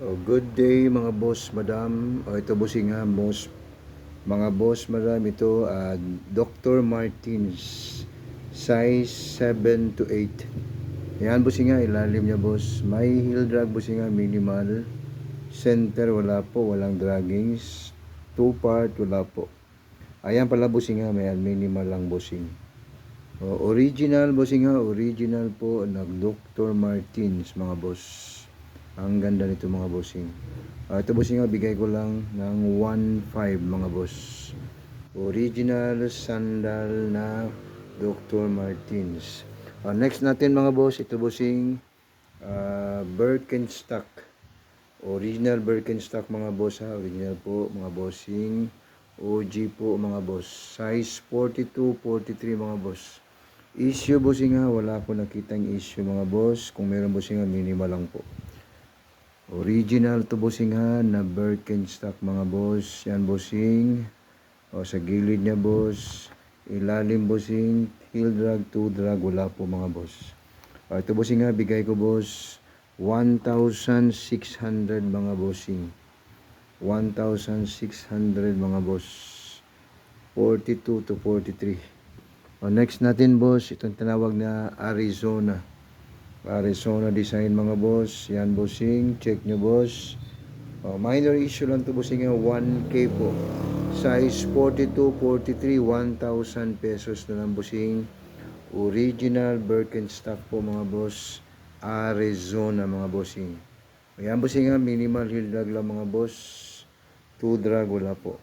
Oh, good day mga boss, madam. Ito bossing nga, boss. Mga boss, madam, ito Dr. Martins. Size 7 to 8. Yan bossing nga, ilalim niya boss. May heel drag bossing nga, minimal. Center, wala po, walang draggings. 2 part, wala po. Ayan pala bossing nga, may minimal lang bossing. Original bossing nga, original po nag Dr. Martins mga boss. Ang ganda nito mga bossing. Ito bossing nga, bigay ko lang ng 1.5 mga boss. Original sandal na Dr. Martins. Next natin mga boss, ito bossing Birkenstock. Original Birkenstock mga boss ha. Original po mga bossing. OG po mga boss. Size 42, 43 mga boss. Issue bossing ha. Wala ko nakitang issue mga boss. Kung meron bossing ha, minimal lang po. Original to bossing ha, na Birkenstock mga boss. Yan bossing. Sa gilid niya boss. Ilalim bossing. Heel drag, 2 drag. Wala po mga boss. Ito bossing ha, bigay ko boss 1,600 mga bossing. 1,600 mga boss. 42 to 43. Next natin boss, itong tinawag na Arizona. Arizona design mga boss. Yan bossing, check nyo boss. Minor issue lang to bossing, 1K po. Size 42, 43, 1,000 pesos na lang bossing. Original Birkenstock po mga boss. Arizona mga bossing. Ayan bossing minimal heel drag lang mga boss. 2 drag wala po.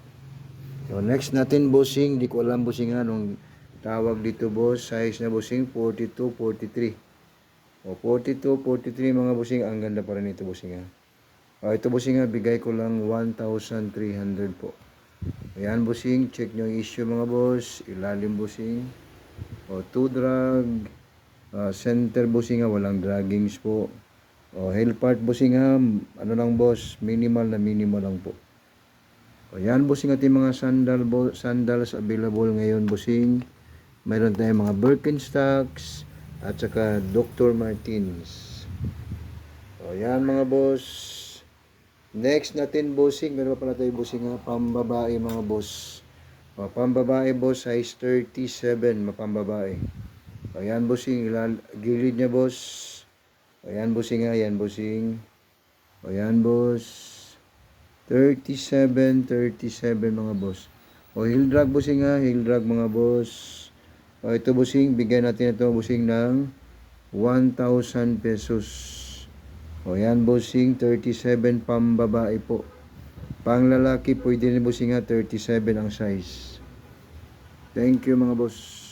So next natin bossing, di ko alam bossing anong tawag dito boss. Size na bossing 42, 43. 42, 43 mga bossing. Ang ganda pa rin ito bossing ito bossing bigay ko lang 1,300 po. Ayan bossing, check nyo yung issue mga boss. Ilalim bossing. 2 drag. Center bossing walang draggings po. Heel part bossing ano lang boss, minimal na minimal lang po. Ayan bossing ating mga sandals available ngayon bossing. Mayroon tayong mga Birkenstocks at saka Dr. Martins. Ayan mga boss. Next natin bossing, meron pa pala tayo bossing pambabae mga boss. Pambabae boss, size 37, mapambabae. Ayan bossing, gilid niya boss. Ayan bossing ayan bossing. Ayan boss. 37 mga boss. Heel drag bossing heel drag mga boss. Ito bossing, bigyan natin ito bossing ng 1,000 pesos. Yan bossing, 37 pambabae po. Pang lalaki pwede rin bossing 37 ang size. Thank you mga boss.